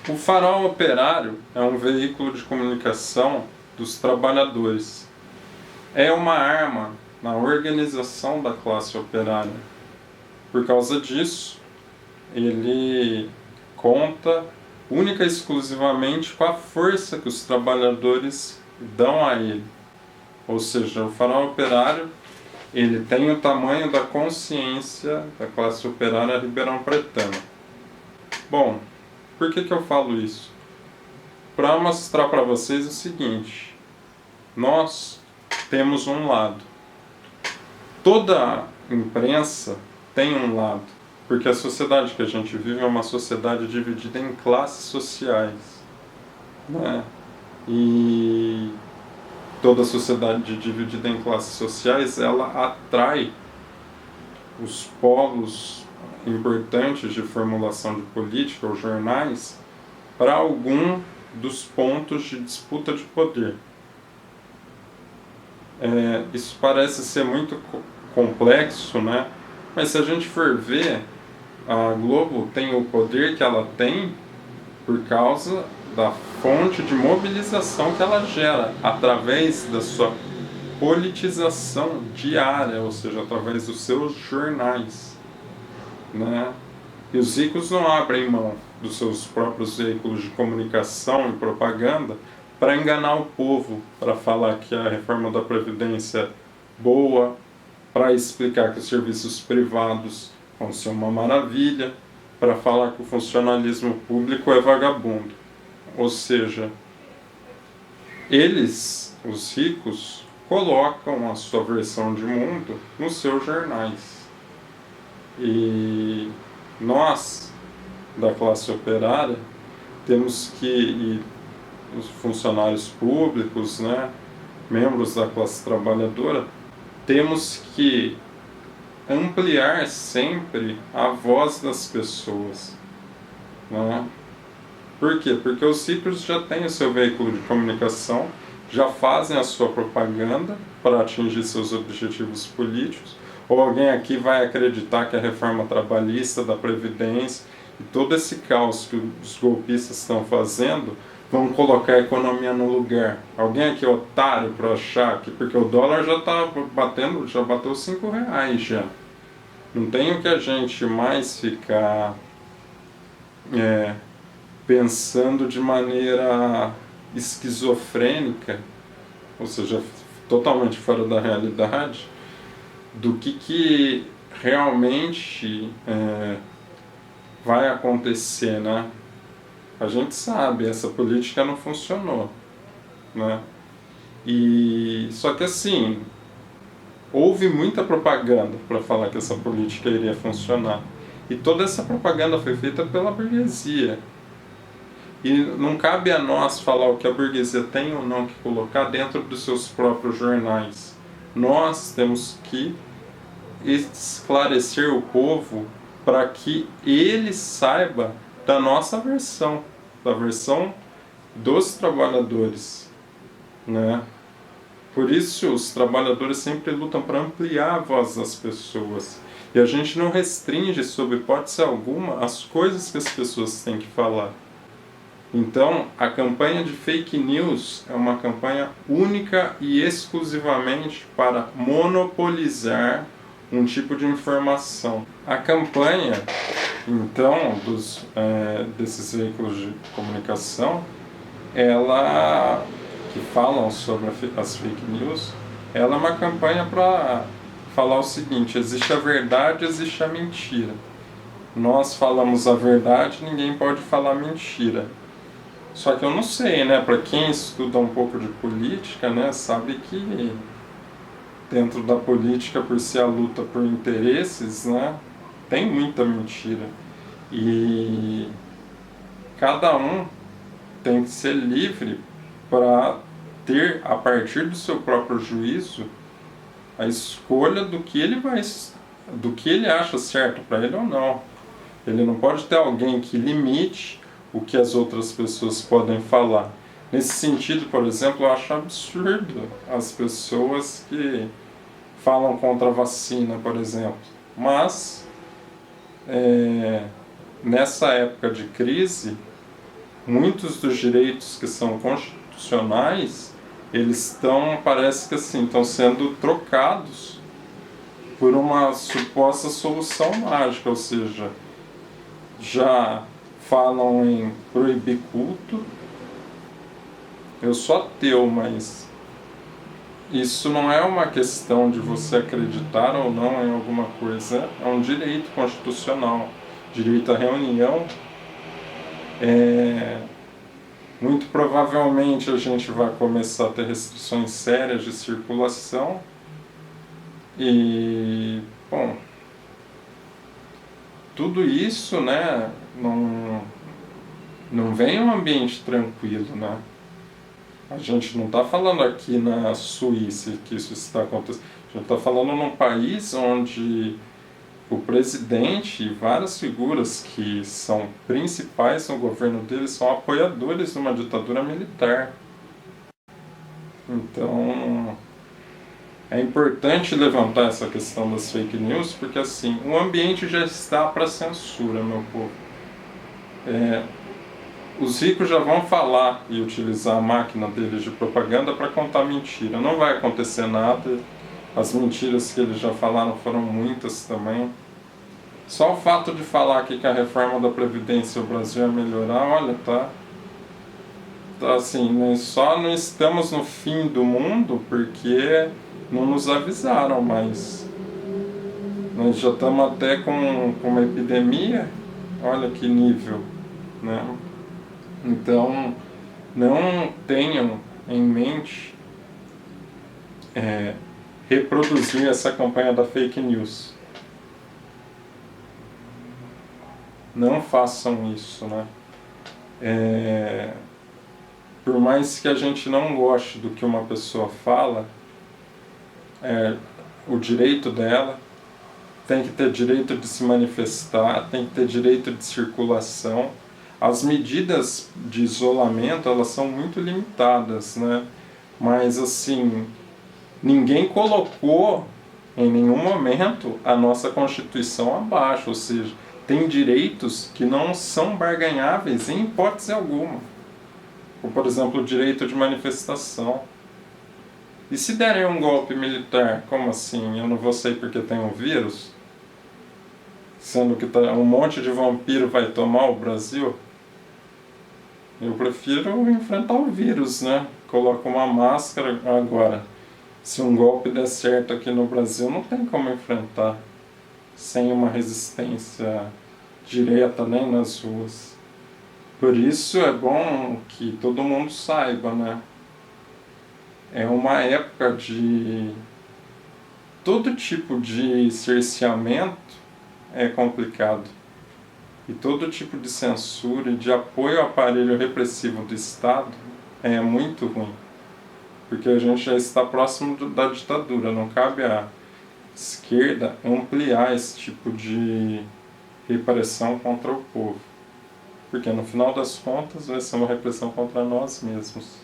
O Farol Operário é um veículo de comunicação dos trabalhadores. É uma arma na organização da classe operária. Por causa disso, ele conta única e exclusivamente com a força que os trabalhadores dão a ele. Ou seja, o Farol Operário ele tem o tamanho da consciência da classe operária ribeirão-pretana. Bom, por que eu falo isso? Para mostrar para vocês o seguinte: nós temos um lado. Toda imprensa tem um lado, porque a sociedade que a gente vive é uma sociedade dividida em classes sociais, né? E toda sociedade dividida em classes sociais, ela atrai os polos importantes de formulação de política, os jornais, para algum dos pontos de disputa de poder. Isso parece ser muito complexo, né? Mas se a gente for ver, a Globo tem o poder que ela tem por causa da fonte de mobilização que ela gera através da sua politização diária, ou seja, através dos seus jornais, né? E os ricos não abrem mão dos seus próprios veículos de comunicação e propaganda para enganar o povo, para falar que a reforma da Previdência é boa, para explicar que os serviços privados vão ser uma maravilha, para falar que o funcionalismo público é vagabundo. Ou seja, eles, os ricos, colocam a sua versão de mundo nos seus jornais. E nós, da classe operária, temos que, e os funcionários públicos, né, membros da classe trabalhadora, temos que ampliar sempre a voz das pessoas, né? Por quê? Porque os ricos já têm o seu veículo de comunicação, já fazem a sua propaganda para atingir seus objetivos políticos. Ou alguém aqui vai acreditar que a reforma trabalhista da Previdência e todo esse caos que os golpistas estão fazendo vão colocar a economia no lugar? Alguém aqui é otário para achar que porque o dólar já está batendo, já bateu R$ 5 já. Não tem o que a gente mais ficar pensando de maneira esquizofrênica, ou seja, totalmente fora da realidade, do que realmente vai acontecer, né? A gente sabe, essa política não funcionou, né? E só que assim, houve muita propaganda para falar que essa política iria funcionar. E toda essa propaganda foi feita pela burguesia. E não cabe a nós falar o que a burguesia tem ou não que colocar dentro dos seus próprios jornais. Nós temos que esclarecer o povo para que ele saiba da nossa versão, da versão dos trabalhadores, né? Por isso os trabalhadores sempre lutam para ampliar a voz das pessoas. E a gente não restringe, sob hipótese alguma, as coisas que as pessoas têm que falar. Então, a campanha de fake news é uma campanha única e exclusivamente para monopolizar um tipo de informação. A campanha, então, desses veículos de comunicação, ela, que falam sobre as fake news, ela é uma campanha para falar o seguinte: existe a verdade, existe a mentira. Nós falamos a verdade, ninguém pode falar mentira. Só que eu não sei, né? Para quem estuda um pouco de política, né, sabe que dentro da política, por ser a luta por interesses, né, tem muita mentira. E cada um tem que ser livre para ter, a partir do seu próprio juízo, a escolha do que ele acha certo para ele ou não. Ele não pode ter alguém que limite o que as outras pessoas podem falar. Nesse sentido, por exemplo, eu acho absurdo as pessoas que falam contra a vacina, por exemplo. Mas, nessa época de crise, muitos dos direitos que são constitucionais, eles estão, parece que assim, estão sendo trocados por uma suposta solução mágica, ou seja, já falam em proibir culto. Eu sou ateu, mas isso não é uma questão de você acreditar ou não em alguma coisa, é um direito constitucional. Direito à reunião. Muito provavelmente a gente vai começar a ter restrições sérias de circulação e, bom, tudo isso, né, não vem um ambiente tranquilo, né? A gente não está falando aqui na Suíça que isso está acontecendo. A gente está falando num país onde o presidente e várias figuras que são principais no governo dele são apoiadores de uma ditadura militar. Então, é importante levantar essa questão das fake news, porque assim, o ambiente já está para censura, meu povo. Os ricos já vão falar e utilizar a máquina deles de propaganda para contar mentira. Não vai acontecer nada. As mentiras que eles já falaram foram muitas também. Só o fato de falar aqui que a reforma da Previdência o Brasil ia melhorar, olha, tá assim, nós só não estamos no fim do mundo porque não nos avisaram, mas nós já estamos até com uma epidemia, olha que nível, né? Então, não tenham em mente reproduzir essa campanha da fake news. Não façam isso, né? Por mais que a gente não goste do que uma pessoa fala, o direito dela, tem que ter direito de se manifestar, tem que ter direito de circulação. As medidas de isolamento, elas são muito limitadas, né? Mas assim, ninguém colocou em nenhum momento a nossa Constituição abaixo, ou seja, tem direitos que não são barganháveis em hipótese alguma. Como, por exemplo, o direito de manifestação. E se derem um golpe militar, como assim? Eu não vou sair porque tem um vírus? Sendo que um monte de vampiro vai tomar o Brasil? Eu prefiro enfrentar o vírus, né? Coloco uma máscara agora. Se um golpe der certo aqui no Brasil, não tem como enfrentar sem uma resistência direta nem nas ruas. Por isso é bom que todo mundo saiba, né? É uma época de todo tipo de cerceamento é complicado. E todo tipo de censura e de apoio ao aparelho repressivo do Estado é muito ruim. Porque a gente já está próximo da ditadura, não cabe à esquerda ampliar esse tipo de repressão contra o povo. Porque no final das contas vai ser uma repressão contra nós mesmos.